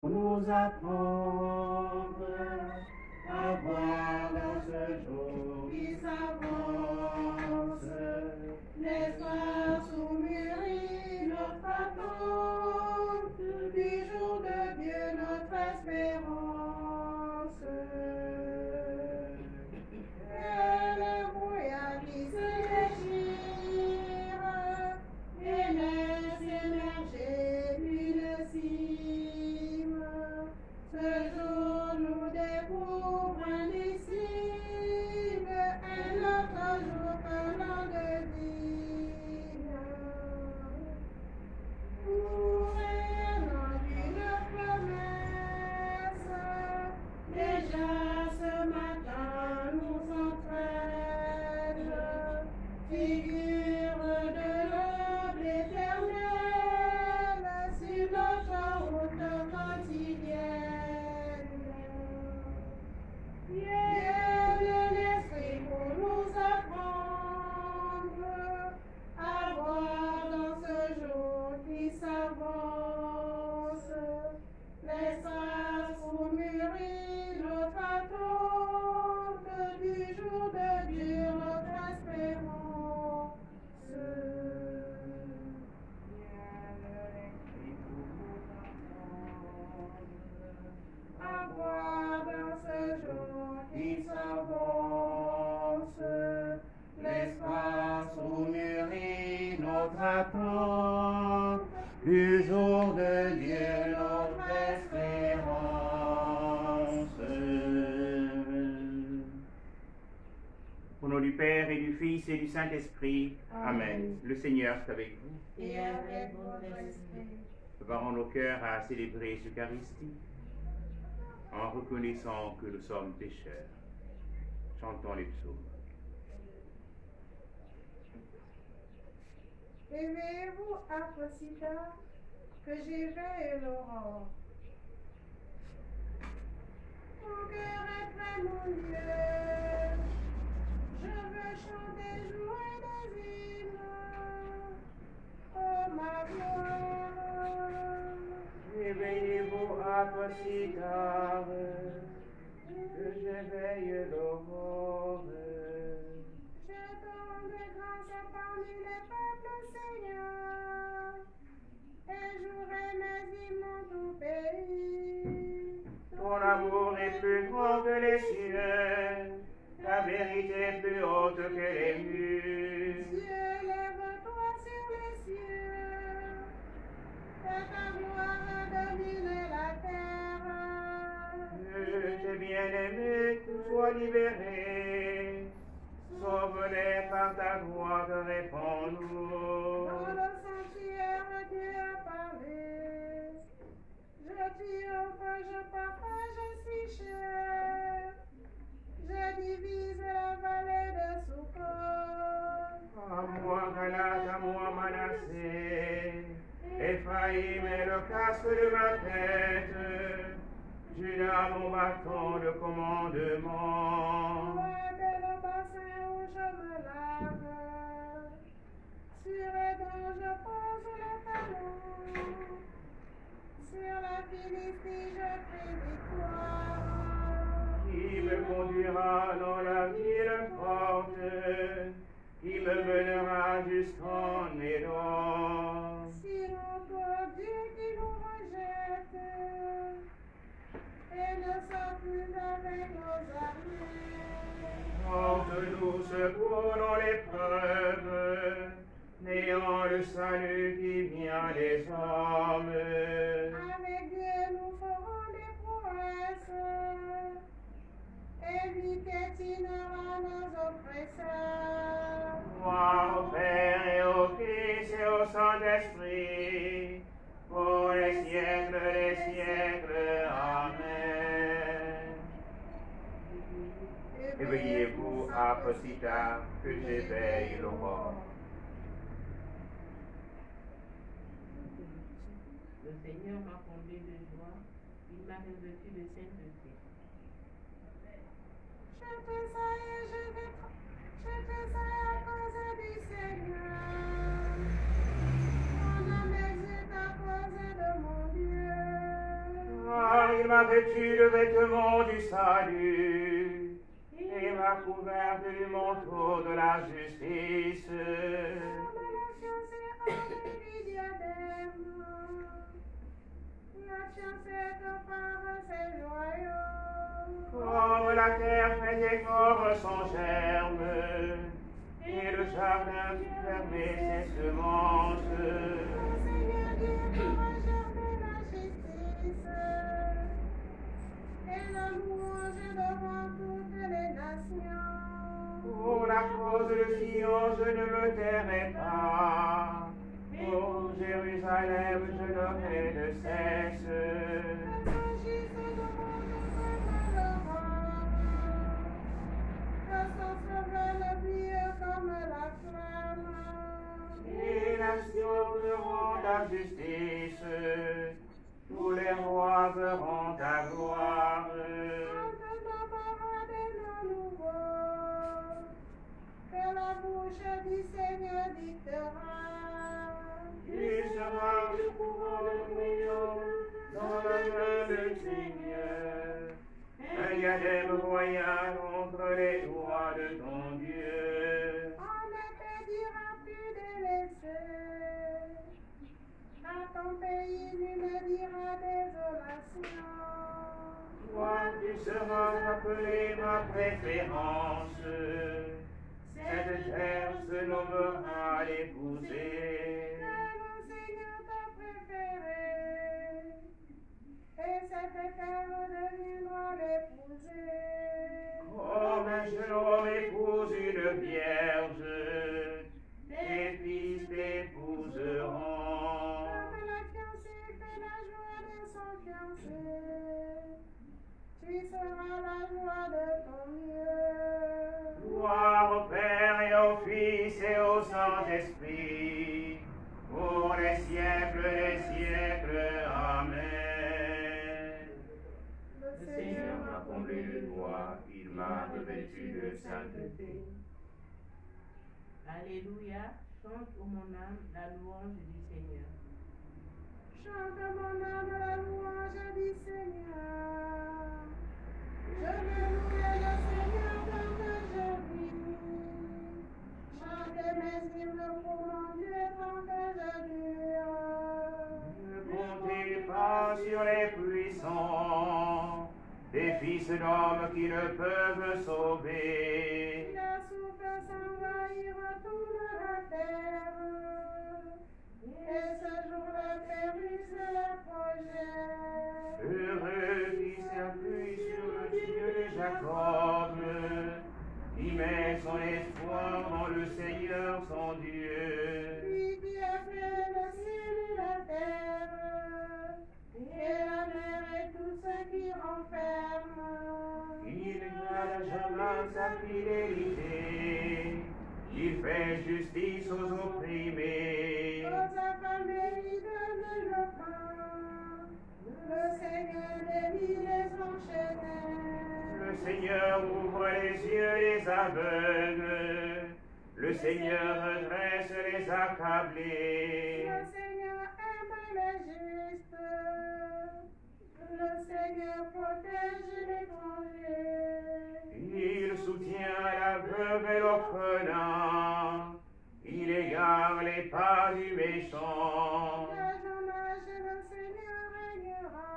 Nous apprendre à voir dans ce jour qui s'avance, l'espace où mûrit notre attente, du jour de Dieu notre espérance. Et le brouillard qui se déchire et laisse émerger une cime. Ce jour nous découvre indicible un autre jour que l'on devine. Pour rayonnant d'une promesse, déjà ce matin nous entraîne, figure de l'œuvre éternelle sur notre route quotidienne. Viens de l'esprit pour nous apprendre à voir dans ce jour qui s'avance, l'espace où mûrit notre attente, du jour de Dieu notre espérance. Viens de l'esprit pour nous apprendre à voir dans ce jour qui s'avance, l'espace où mûrit notre attente, du jour de Dieu notre espérance. Au nom du Père et du Fils et du Saint-Esprit. Amen. Le Seigneur est avec vous. Et avec votre esprit. Préparons nos cœurs à célébrer l'Eucharistie en reconnaissant que nous sommes pécheurs. Chantons les psaumes. Éveillez-vous après si tard que j'éveille l'aurore. Mon cœur est prêt, mon Dieu. Je veux chanter, jouer des hymnes. Oh ma gloire. Éveillez-vous après si tard que j'éveille l'aurore. Je donne grâce parmi les peuples, Seigneur, et jouerai mes hymnes en tout pays. Ton amour est plus grand que les cieux, ta vérité est plus haute que les murs. Dieu, lève-toi sur les cieux, et ta gloire domine la terre. Tes bien-aimés, sois libérés. Sauve-les par ta voix, te réponds-nous. Dans le sanctuaire, Dieu a parlé. Je triomphe, je partage, je suis cher. Je divise la vallée de Sukkot. À moi, Galate, à moi, Manassé. Ephraïm est le casque de ma tête. Judas, mon bâton de commandement. Toi, le bassin où je me lave. Sur Édom, je pose le talon. Sur la Philistie, je crie victoire. Qui me conduira dans la ville forte, qui me mènera jusqu'en Édom. Sinon, toi, Dieu qui nous rejette, et ne sort plus avec nos armées. Porte-nous secours dans l'épreuve, n'ayant le salut qui vient des hommes. Avec Dieu, nous ferons des prouesses, et lui piétinera nos oppresseurs. Gloire au Père et au Fils et au Saint-Esprit, pour les siècles des siècles. Amen. Éveillez-vous après si tard que j'éveille l'aurore. Le Seigneur m'a comblé de joie, il m'a revêtu de sainteté. Je te salue, je te salue à cause du Seigneur. Mon âme exulte à cause de mon Dieu. il m'a vêtu de vêtements du salut et m'a couvert du manteau de la justice. La science est enlevée du diadème. La science est par ses joyaux. Comme la terre fait éclore son germe, et le jardin fermé ses semences. Le Seigneur Dieu fera germer la justice et la louange devant toutes les nations. Pour la cause de Sion, je ne me tairai pas. Pour Jérusalem, je n'aurai de cesse. Le juste demande l'aurore. Le sang se révèle brille comme la flamme. Les nations verront ta justice, tous les rois verront ta gloire. Que la bouche du Seigneur dictera. Il sera le courant de triomphe dans la main du Seigneur. Un diadème royal entre les doigts de ton Dieu. On ne te dira plus de laisser. À ton pays, nul ne dira désolation. Toi, tu seras appelé ma préférence. Cette terre se nommera l'épousée. Le Seigneur t'a préféré, et cette terre deviendra l'épouser. Comme un jeune homme épouse une vierge, tes fils t'épouseront. Comme la fiancée fait la joie de son fiancé, tu seras la joie de ton mieux. Gloire au Père et au Fils et au Saint-Esprit, pour les siècles des siècles. Amen. Le Le Seigneur m'a comblé de joie, il m'a revêtu de sainteté. Alléluia, chante, ô mon âme, la louange du Seigneur. Chante mon âme la louange du Seigneur. Je vais louer le Seigneur tant que je vis. Chantez mes hymnes pour mon Dieu tant que je dure. Ne comptez pas sur les puissants, des fils d'hommes qui ne peuvent sauver. Le souffle s'envahit, retourne la terre. Et ce jour-là périsse le projet. Heureux qui s'appuie sur le Dieu de Jacob, qui met son espoir dans le Seigneur son Dieu. Lui qui a fait le ciel et la terre, et la mer et tout ce qui renferme. Il garde jamais sa fidélité, il fait justice aux opprimés. Aux affamés, il donne le pain. Le Seigneur délie les enchaînés. Le Seigneur ouvre les yeux des aveugles, le Seigneur redresse les accablés. Le Seigneur aime les justes. Le Seigneur protège l'étranger. Il soutient la veuve et l'orphelin, il égare les pas du méchant. L'âge en âge, le Seigneur régnera.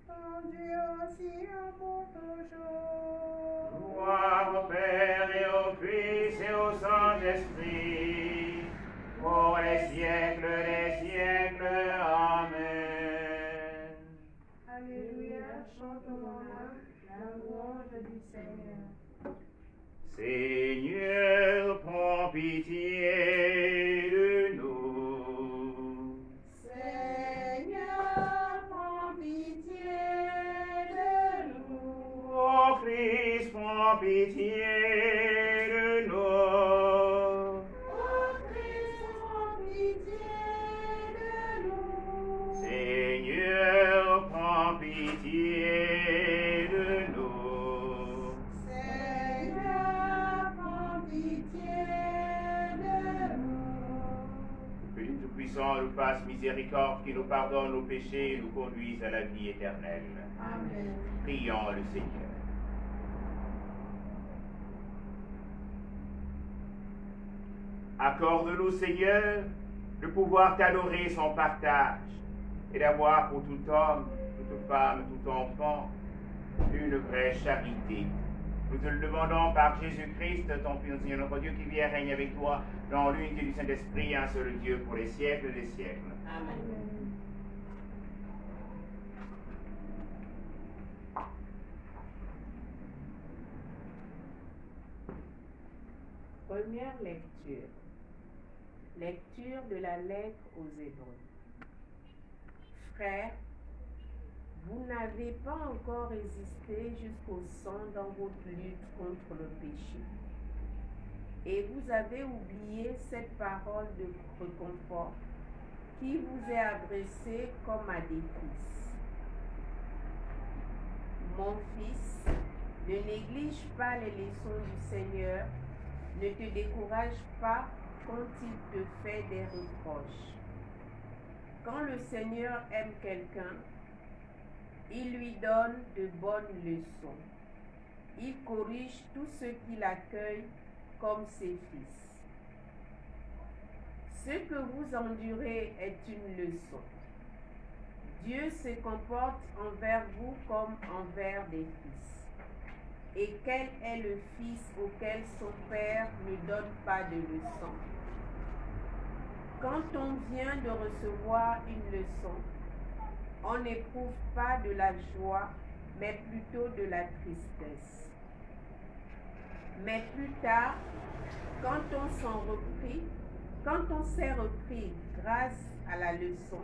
Ton Dieu aussi pour toujours. Gloire au Père et au Fils et au Saint-Esprit, pour les siècles des siècles. Amen. Alléluia, chante mon âme la louange du Seigneur. Seigneur, prends pitié de nous. Seigneur, prends pitié de nous. Ô Christ, prends pitié de nous. Ô Christ, prends pitié de nous. Seigneur, prends pitié de nous. Seigneur, prends pitié de nous. Tout-Puissant, nous fasse miséricorde, qui nous pardonne nos péchés et nous conduise à la vie éternelle. Amen. Prions le Seigneur. Accorde-nous, Seigneur, de pouvoir t'adorer sans partage et d'avoir pour tout homme, toute femme, tout enfant, une vraie charité. Nous te le demandons par Jésus-Christ, ton Fils, Seigneur, notre Dieu, qui vient et règne avec toi dans l'unité du Saint-Esprit, un seul Dieu, pour les siècles des siècles. Amen. Première lecture. Lecture de la lettre aux Hébreux. Frères, vous n'avez pas encore résisté jusqu'au sang dans votre lutte contre le péché. Et vous avez oublié cette parole de réconfort qui vous est adressée comme à des fils. Mon fils, ne néglige pas les leçons du Seigneur, ne te décourage pas quand il te fait des reproches. Quand le Seigneur aime quelqu'un, il lui donne de bonnes leçons. Il corrige tous ceux qui l'accueillent comme ses fils. Ce que vous endurez est une leçon. Dieu se comporte envers vous comme envers des fils. Et quel est le fils auquel son père ne donne pas de leçon? Quand on vient de recevoir une leçon, on n'éprouve pas de la joie, mais plutôt de la tristesse. Mais plus tard, quand on s'est repris grâce à la leçon,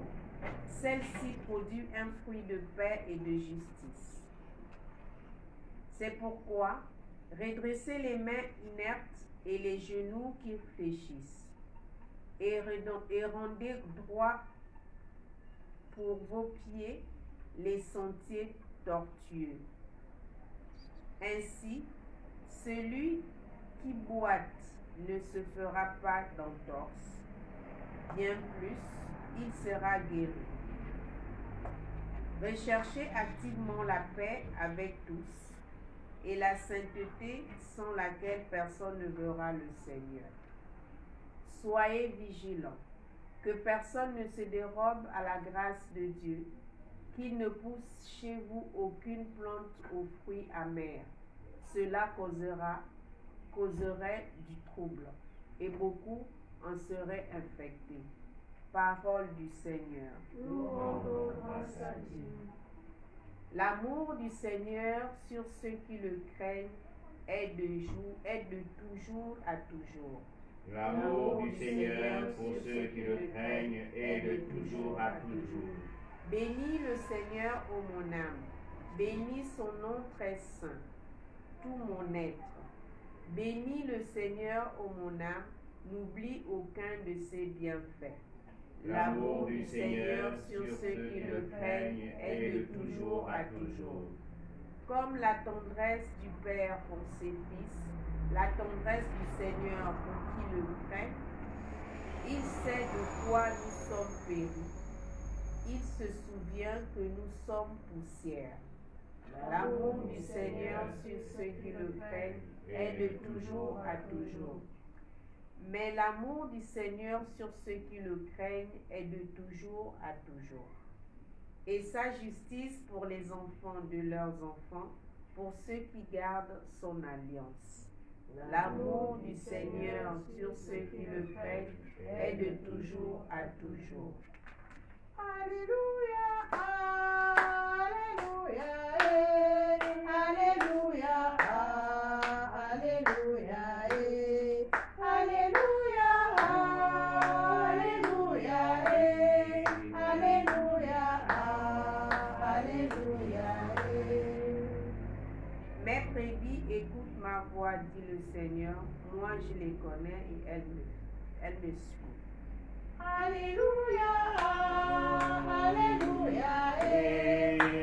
celle-ci produit un fruit de paix et de justice. C'est pourquoi redressez les mains inertes et les genoux qui fléchissent, et rendez droit pour vos pieds les sentiers tortueux. Ainsi, celui qui boite ne se fera pas d'entorse, bien plus, il sera guéri. Recherchez activement la paix avec tous et la sainteté sans laquelle personne ne verra le Seigneur. Soyez vigilants, que personne ne se dérobe à la grâce de Dieu, qu'il ne pousse chez vous aucune plante aux fruits amers. Cela causerait du trouble, et beaucoup en seraient infectés. Parole du Seigneur. Nous rendons grâce à Dieu. L'amour du Seigneur sur ceux qui le craignent est de toujours à toujours. L'amour du Seigneur pour ceux qui le craignent est de toujours à toujours. Bénis le Seigneur, ô mon âme. Bénis son nom très saint, tout mon être. Bénis le Seigneur, ô mon âme. N'oublie aucun de ses bienfaits. L'amour du Seigneur sur ceux qui le craignent est de toujours à toujours. Comme la tendresse du Père pour ses fils, la tendresse du Seigneur pour qui le craint, il sait de quoi nous sommes péris. Il se souvient que nous sommes poussière. L'amour du Seigneur sur ceux qui le craignent est de toujours à toujours. Mais l'amour du Seigneur sur ceux qui le craignent est de toujours à toujours. Et sa justice pour les enfants de leurs enfants, pour ceux qui gardent son alliance. L'amour du Seigneur sur ceux qui le craignent est de toujours à toujours. Alléluia, Alléluia, Alléluia, Alléluia, Alléluia, Alléluia, Alléluia, Alléluia. Mes brebis écoutent ma voix, dit le Seigneur. Moi, je les connais et elles me suivent. Alléluia, Alléluia, Alléluia,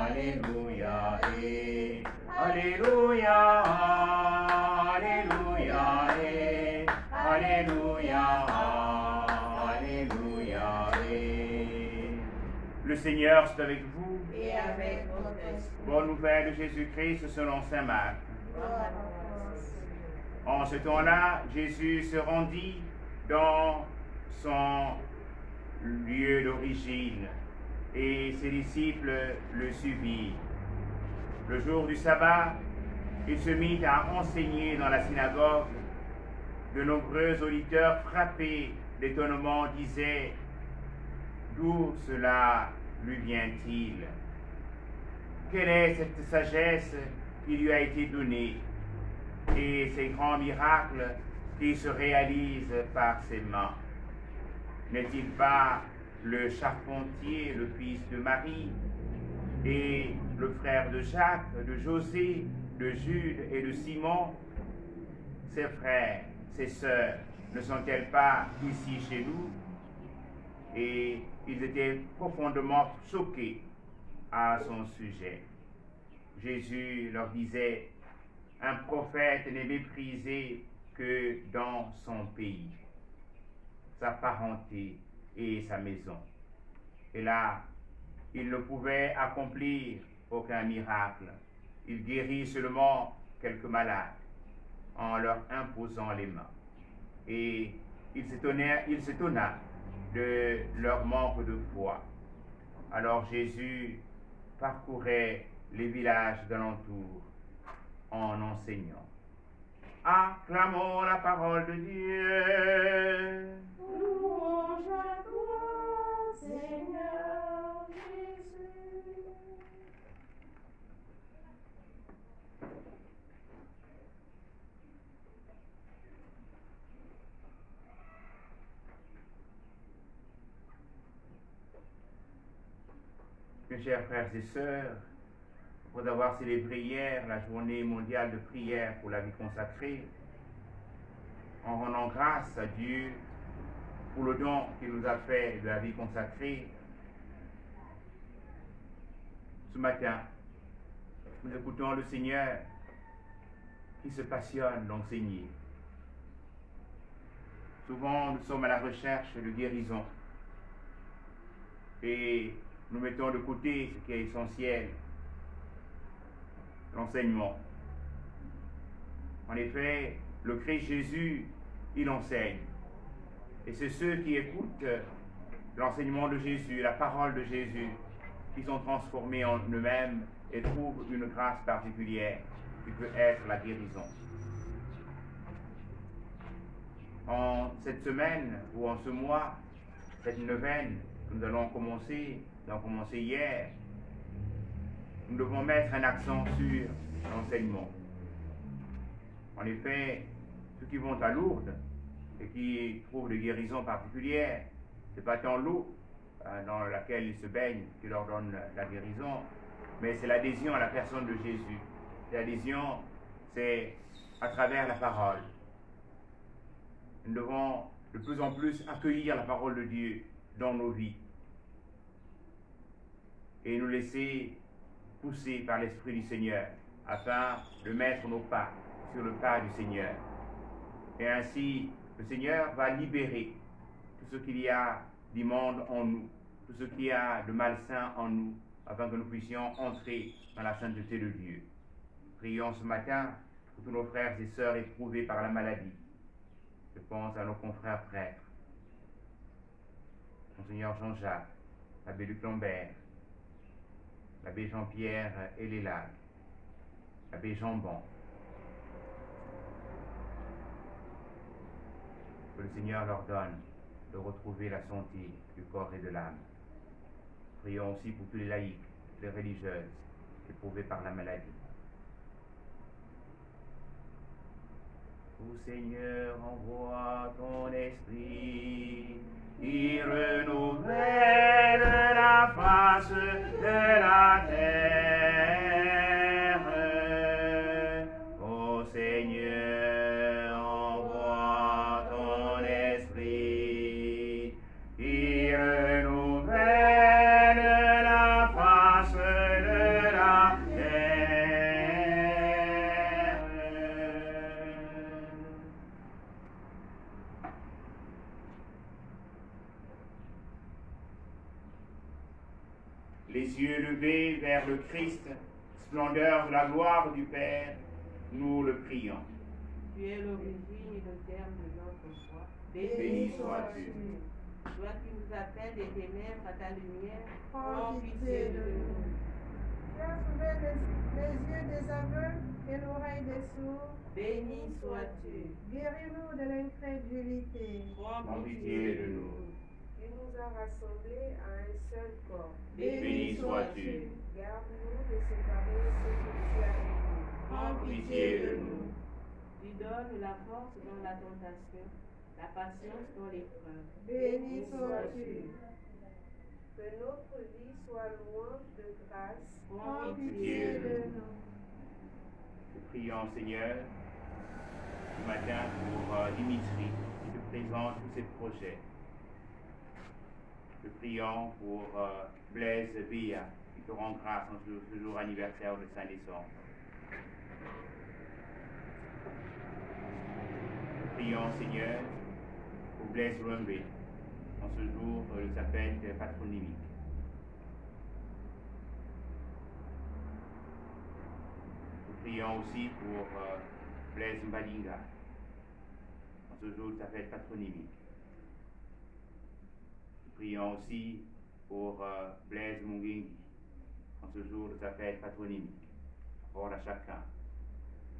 Alléluia, Alléluia, Alléluia, Alléluia, Le Seigneur soit avec vous. et avec votre esprit. Bonne nouvelle de Jésus-Christ selon saint Marc. Gloire à toi, Seigneur. En ce temps-là, Jésus se rendit dans son lieu d'origine et ses disciples le suivirent. Le jour du sabbat, il se mit à enseigner dans la synagogue. De nombreux auditeurs frappés d'étonnement disaient: d'où cela lui vient-il? Quelle est cette sagesse qui lui a été donnée et ces grands miracles qui se réalisent par ses mains? N'est-il pas le charpentier, le fils de Marie, et le frère de Jacques, de José, de Jude et de Simon? Ses frères, ses sœurs, ne sont-elles pas ici chez nous? Et ils étaient profondément choqués à son sujet. Jésus leur disait: un prophète n'est méprisé que dans son pays, sa parenté et sa maison. Et là, il ne pouvait accomplir aucun miracle. Il guérit seulement quelques malades en leur imposant les mains. Et il s'étonna de leur manque de foi. Alors Jésus parcourait les villages d'alentour en enseignant. Acclamons la parole de Dieu. Louange à toi, Seigneur Jésus. Mes chers frères et sœurs, après avoir célébré hier la journée mondiale de prière pour la vie consacrée, en rendant grâce à Dieu pour le don qu'il nous a fait de la vie consacrée, ce matin, nous écoutons le Seigneur qui se passionne d'enseigner. Souvent, nous sommes à la recherche de guérison et nous mettons de côté ce qui est essentiel, l'enseignement. En effet, le Christ Jésus, il enseigne. Et c'est ceux qui écoutent l'enseignement de Jésus, la parole de Jésus, qui sont transformés en eux-mêmes et trouvent une grâce particulière qui peut être la guérison. En cette semaine ou en ce mois, cette neuvaine que nous allons commencer, hier, nous devons mettre un accent sur l'enseignement. En effet, ceux qui vont à Lourdes et qui trouvent des guérisons particulières, ce n'est pas tant l'eau dans laquelle ils se baignent qui leur donne la guérison, mais c'est l'adhésion à la personne de Jésus. L'adhésion, c'est à travers la parole. Nous devons de plus en plus accueillir la parole de Dieu dans nos vies et nous laisser pousser par l'Esprit du Seigneur afin de mettre nos pas sur le pas du Seigneur. Et ainsi, le Seigneur va libérer tout ce qu'il y a d'immonde en nous, tout ce qu'il y a de malsain en nous, afin que nous puissions entrer dans la sainteté de Dieu. Prions ce matin pour tous nos frères et sœurs éprouvés par la maladie. Je pense à nos confrères prêtres, Monseigneur Jean-Jacques, l'abbé Luc Lambert, l'abbé Jean-Pierre Elélac, l'abbé Jean-Bon. Que le Seigneur leur donne de retrouver la santé du corps et de l'âme. Prions aussi pour tous les laïcs, les religieuses, éprouvées par la maladie. Ô Seigneur, envoie ton esprit, qui renouvelle la face de la terre. Ô Seigneur, envoie ton esprit, qui renouvelle la face de la terre. les yeux levés vers le Christ, splendeur de la gloire du Père, nous le prions. Tu es l'origine et le terme de notre foi. Béni sois-tu. Toi qui nous appelles des ténèbres à ta lumière, Prends pitié de nous. Tu as ouvert les yeux des aveugles et l'oreille des sourds. Béni sois-tu. Guéris-nous de l'incrédulité. Prends pitié de nous. Tu nous as rassemblés à un seul corps. Béni sois-tu. Garde-nous de séparer ceux que tu as aimés. Prends pitié de nous. Tu donnes la force dans la tentation, la patience dans l'épreuve. Béni sois-tu. Que notre vie soit louange de grâce. Prends pitié de nous. Nous prions, Seigneur, ce matin pour Dimitri, qui te présente tous ses projets. Nous prions pour Blaise Villa, qui te rend grâce en ce jour anniversaire de sa naissance. Nous prions, Seigneur, pour Blaise Rumby, en ce jour de sa fête patronymique. Nous prions aussi pour Blaise Mbadinga, en ce jour de sa fête patronymique. Nous prions aussi pour Blaise Mungingi, en ce jour de sa fête patronymique. Pour à chacun,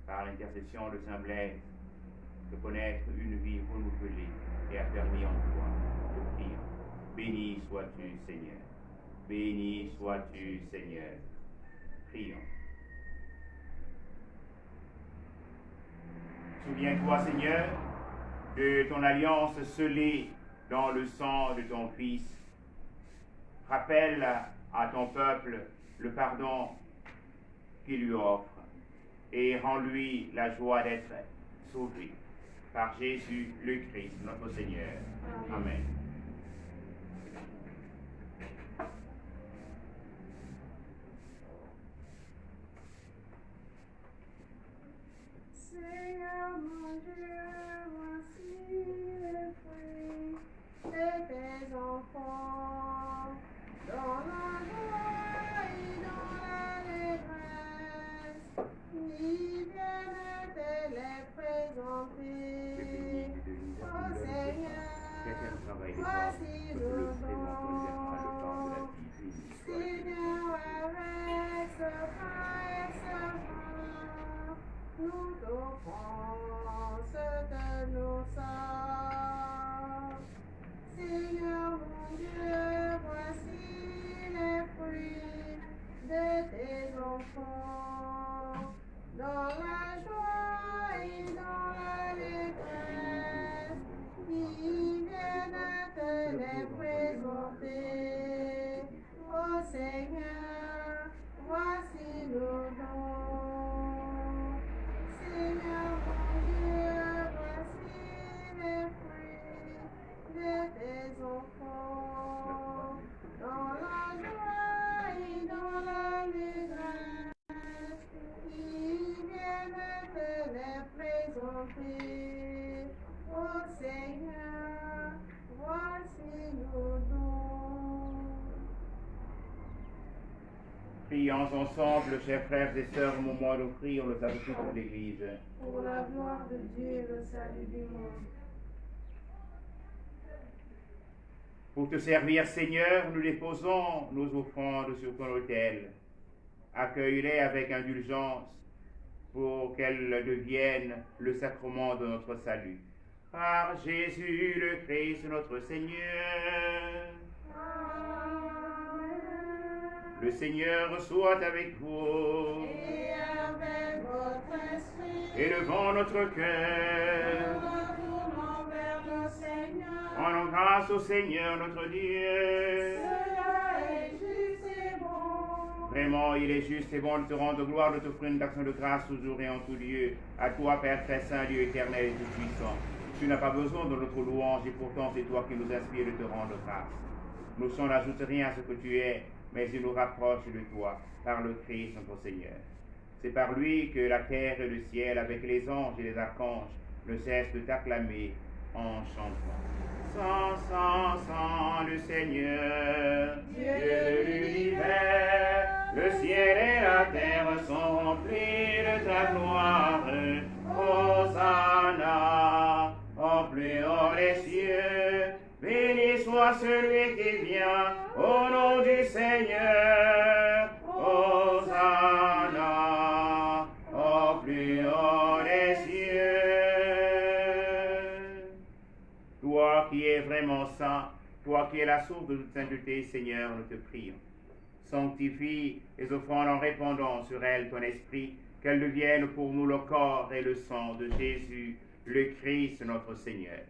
par l'intercession de Saint Blaise, de connaître une vie renouvelée et affermie en toi. Nous prions. Béni sois-tu, Seigneur. Béni sois-tu, Seigneur. Prions. Souviens-toi, Seigneur, de ton alliance scellée dans le sang de ton Fils. Rappelle à ton peuple le pardon qu'il lui offre et rends-lui la joie d'être sauvé par Jésus le Christ, notre Seigneur. Amen. Seigneur mon Dieu, voici les fruits de tes enfants, dans la joie et dans l'allégresse, ils viennent te les présenter. Oh Seigneur, voici le don. Seigneur, avec ce pain et ce vin, nous t'offrons ce que nous sommes. Seigneur mon Dieu, voici les fruits de tes enfants, dans la joie et dans l'allégresse, ils viennent te les présenter. Oh Seigneur, voici nos dons. Seigneur mon Dieu, voici les fruits de tes enfants, dans la joie et dans l'allégresse, ils viennent te les présenter. Oh Seigneur, voici nos dons. Prions ensemble, chers frères et sœurs, au moment d'offrir le salut de l'Église. Pour la gloire de Dieu et le salut du monde. Pour te servir, Seigneur, nous déposons nos offrandes sur ton autel. Accueille-les avec indulgence pour qu'elles deviennent le sacrement de notre salut. Par Jésus le Christ, notre Seigneur. Le Seigneur soit avec vous. Et avec votre esprit, Élevons notre cœur. retournons vers le Seigneur. Rendons grâce au Seigneur notre Dieu. Cela est juste et bon. Vraiment, il est juste et bon de te rendre gloire, de t'offrir une action de grâce toujours et en tout lieu. À toi, Père très saint, Dieu éternel et tout-puissant. Tu n'as pas besoin de notre louange et pourtant c'est toi qui nous inspires de te rendre grâce. Nos sons n'ajoutent rien à ce que tu es, mais ils nous rapprochent de toi par le Christ notre Seigneur. C'est par lui que la terre et le ciel, avec les anges et les archanges, ne cessent de t'acclamer en chantant. Sans le Seigneur, Dieu de l'univers. la gloire. Hosanna, au plus haut des cieux. Béni soit celui qui vient au nom du Seigneur. Hosanna, au plus haut des cieux. Toi qui es vraiment saint, toi qui es la source de toute sainteté, Seigneur, nous te prions. Sanctifie les offrandes en répandant sur elles ton esprit, qu'elles deviennent pour nous le corps et le sang de Jésus, le Christ notre Seigneur.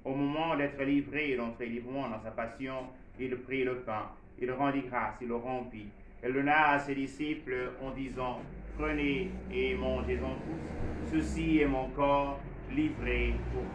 Au moment d'être livré et d'entrer librement dans sa passion, il prit le pain, il rendit grâce, il le rompit, et le donna à ses disciples en disant, prenez et mangez-en tous, ceci est mon corps livré pour vous.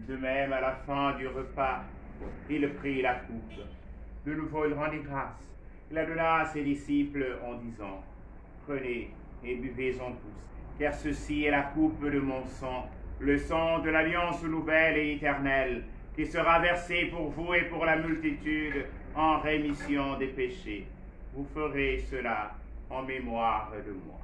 De même, à la fin du repas, il prit la coupe. De nouveau, il rendit grâce. Il la donna à ses disciples en disant, prenez et buvez-en tous, car ceci est la coupe de mon sang, le sang de l'alliance nouvelle et éternelle, qui sera versé pour vous et pour la multitude en rémission des péchés. Vous ferez cela en mémoire de moi.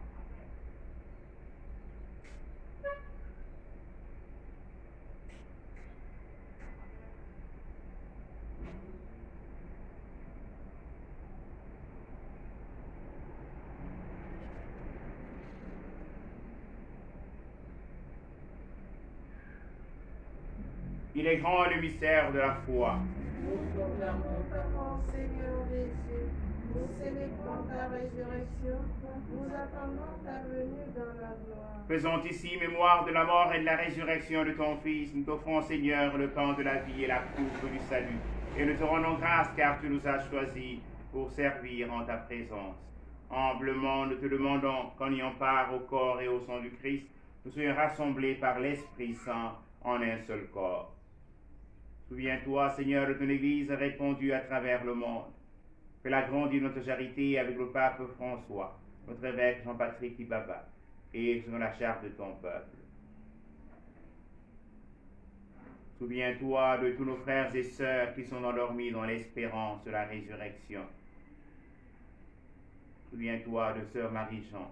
Il est grand le mystère de la foi. Nous proclamons ta mort, Seigneur Jésus. Nous célébrons ta résurrection. Nous attendons ta venue dans la gloire. Faisons ici mémoire de la mort et de la résurrection de ton Fils. Nous t'offrons, Seigneur, le pain de la vie et la coupe du salut. Et nous te rendons grâce car tu nous as choisis pour servir en ta présence. Humblement, nous te demandons qu'en ayant part au corps et au sang du Christ, nous soyons rassemblés par l'Esprit Saint en un seul corps. Souviens-toi, Seigneur, de ton Église répandue à travers le monde. Fais-la grandir notre charité avec le pape François, notre évêque Jean-Patrick Ibaba, et selon la charte de ton peuple. Souviens-toi de tous nos frères et sœurs qui sont endormis dans l'espérance de la résurrection. Souviens-toi de sœur Marie-Jean,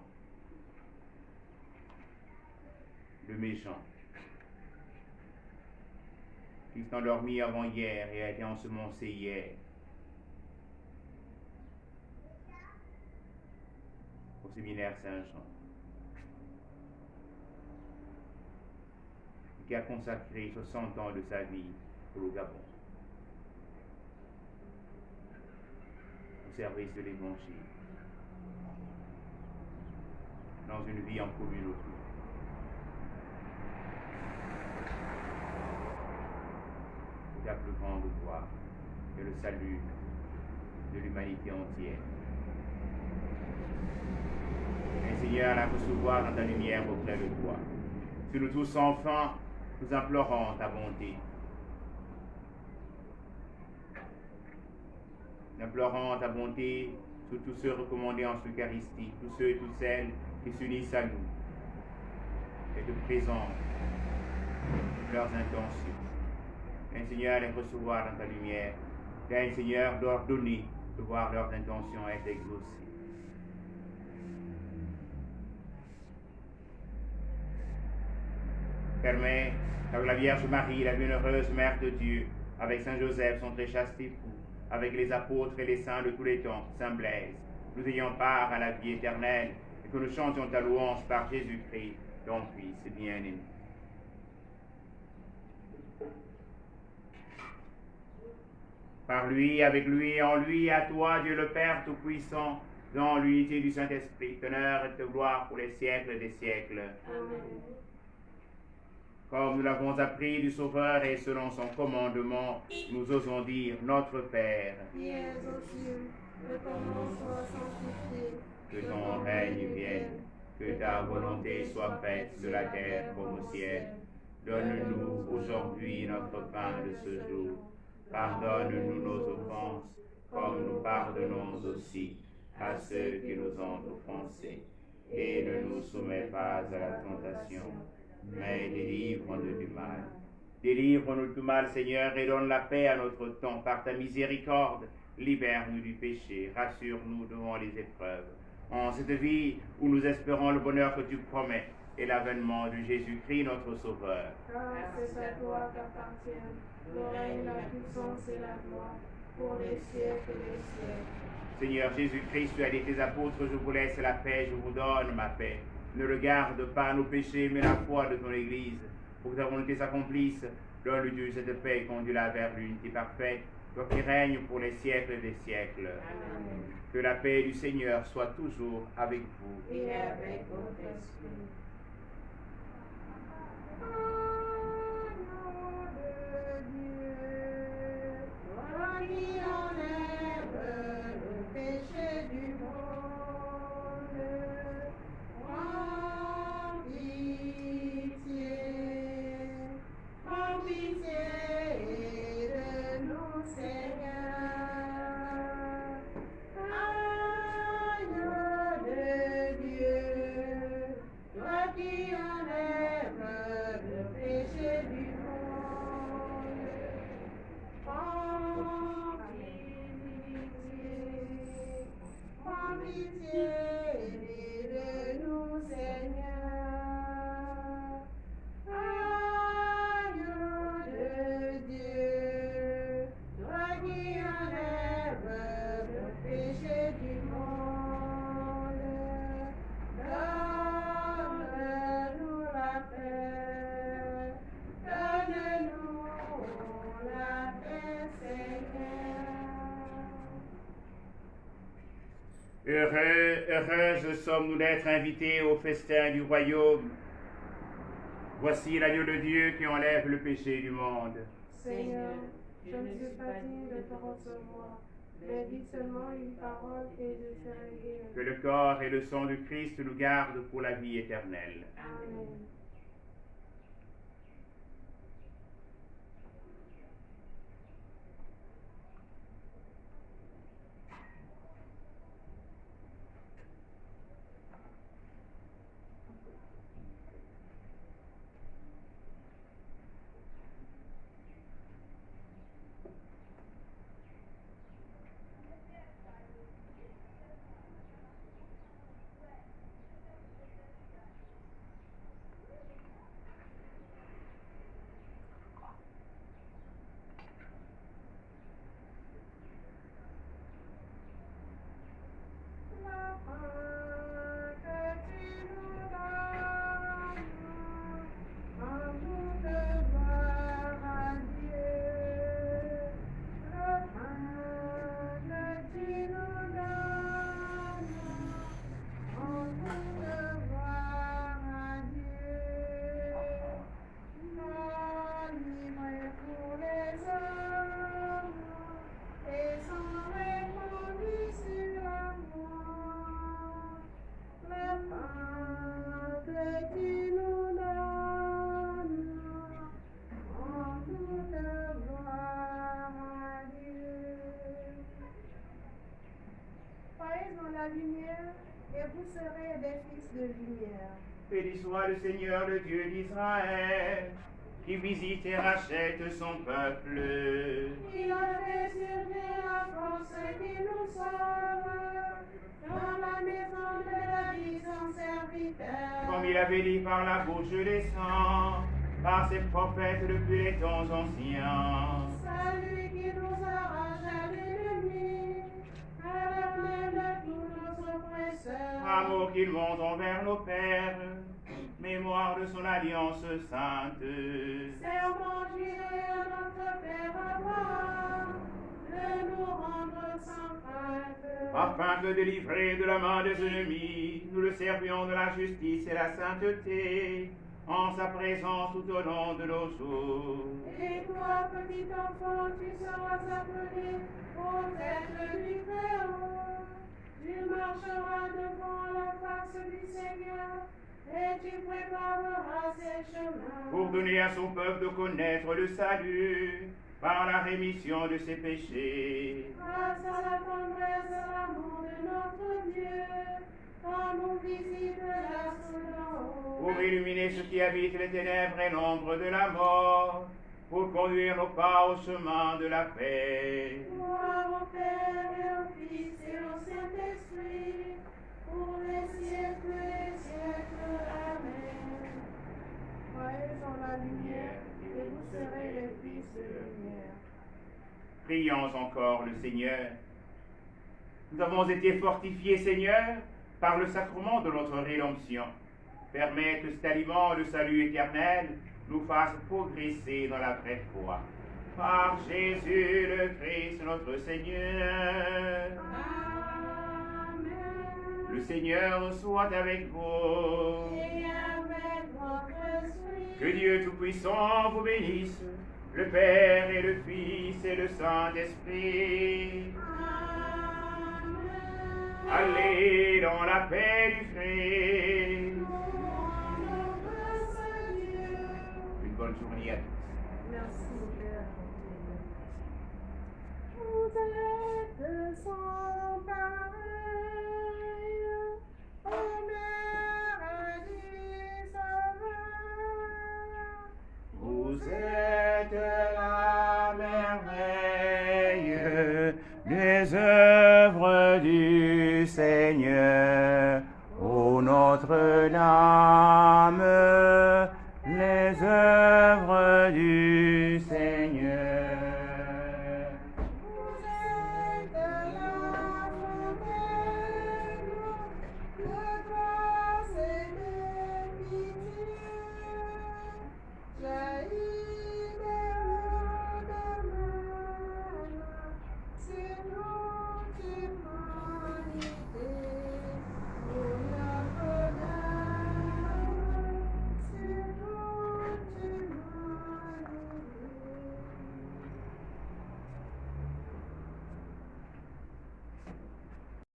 de Méjean, qui s'est endormi avant hier et a été ensemencé hier. Au séminaire Saint-Jean, qui a consacré 60 ans de sa vie pour le Gabon, au service de l'Évangile, dans une vie en communauté. La plus grande gloire et le salut de l'humanité entière. Et Seigneur, la recevoir dans ta lumière auprès de toi. Sur nous tous enfants, nous implorons ta bonté. Nous implorons ta bonté sur tous ceux recommandés en Eucharistie, tous ceux et toutes celles qui s'unissent à nous et te présentent leurs intentions. Un Seigneur, les recevoir dans ta lumière. Un Seigneur, d'ordonner de voir leurs intentions être exaucées. Permets, avec la Vierge Marie, la bienheureuse Mère de Dieu, avec Saint Joseph, son très chaste époux, avec les apôtres et les saints de tous les temps, Saint Blaise, nous ayons part à la vie éternelle et que nous chantions ta louange par Jésus-Christ, ton Fils bien-aimé. Par lui, avec lui, en lui, à toi, Dieu le Père Tout-Puissant, dans l'unité du Saint-Esprit, honneur et gloire pour les siècles des siècles. Amen. Comme nous l'avons appris du Sauveur et selon son commandement, nous osons dire Notre Père. Qui es aux cieux, que ton nom soit sanctifié, que ton règne vienne, que ta volonté soit faite sur la terre comme au ciel. Donne-nous aujourd'hui notre pain de ce jour. Pardonne-nous nos offenses, comme nous pardonnons aussi à ceux qui nous ont offensés. Et ne nous soumets pas à la tentation, mais délivre-nous du mal. Délivre-nous du mal, Seigneur, et donne la paix à notre temps. Par ta miséricorde, libère-nous du péché, rassure-nous devant les épreuves. En cette vie où nous espérons le bonheur que tu promets et l'avènement de Jésus-Christ, notre Sauveur. Car c'est à toi qu'appartiennent le règne, la puissance et la gloire, pour les siècles des siècles. Seigneur Jésus-Christ, tu as dit tes apôtres, je vous laisse la paix, je vous donne ma paix. Ne regarde pas nos péchés, mais la foi de ton Église. Pour que ta volonté s'accomplisse, donne-lui cette paix et conduis-la vers l'unité parfaite, toi qui règnes pour les siècles des siècles. Amen. Que la paix du Seigneur soit toujours avec vous. Et avec votre esprit. Agneau de Dieu, toi qui enlèves le péché du monde, prends pitié de nous, Seigneur. Agneau de Dieu, toi qui enlèves le péché du monde, prends pitié de nous, Seigneur. Agneau de Dieu, toi qui enlèves le péché du monde, donne-nous la paix, donne-nous la paix, Seigneur. Heureuses sommes-nous d'être invités au festin du royaume. Voici l'agneau de Dieu qui enlève le péché du monde. Seigneur, je ne suis pas digne de te recevoir, mais dis seulement une parole et je serai guéri. Que le corps et le sang du Christ nous gardent pour la vie éternelle. Amen. Lumière, et vous serez des fils de lumière. Béni soit le Seigneur, le Dieu d'Israël, qui visite et rachète son peuple. Il a fait surgir la force qui nous sauve, dans la maison de la vie son serviteur. Comme il avait dit par la bouche des saints, par ses prophètes depuis les temps anciens. Celui qui nous arrache à l'ennemi, à la main de tous nos oppresseurs. Amour qu'il montre envers nos pères, mémoire de son alliance sainte. Serment juré à notre Père Abraham, de nous rendre sans crainte. Afin que, délivrés de la main des ennemis, nous le servions de la justice et la sainteté, en sa présence tout au long de nos jours. Et toi, petit enfant, tu seras appelé prophète du Très-Haut. Tu marcheras devant la face du Seigneur et tu prépareras ses chemins. pour donner à son peuple de connaître le salut par la rémission de ses péchés. Grâce à la tendresse et l'amour de notre Dieu, quand nous visite la source. Pour illuminer ceux qui habitent les ténèbres et l'ombre de la mort, pour conduire nos pas au chemin de la paix. Gloire au Père et au Fils et au Saint-Esprit, pour les siècles des siècles. Amen. Croyez en la lumière, et vous serez les fils de lumière. Prions encore le Seigneur. Nous avons été fortifiés, Seigneur, par le sacrement de notre rédemption. Permets que cet aliment, le salut éternel, nous fasse progresser dans la vraie foi. Par Jésus le Christ, notre Seigneur. Amen. Le Seigneur soit avec vous. Et avec votre esprit. Que Dieu Tout-Puissant vous bénisse, le Père et le Fils et le Saint-Esprit. Amen. Allez dans la paix du Christ. Une bonne journée à tous. Merci, Père. Vous êtes sans pareil, ô Mère du Sauveur. Vous êtes la merveille des œuvres du Seigneur, ô notre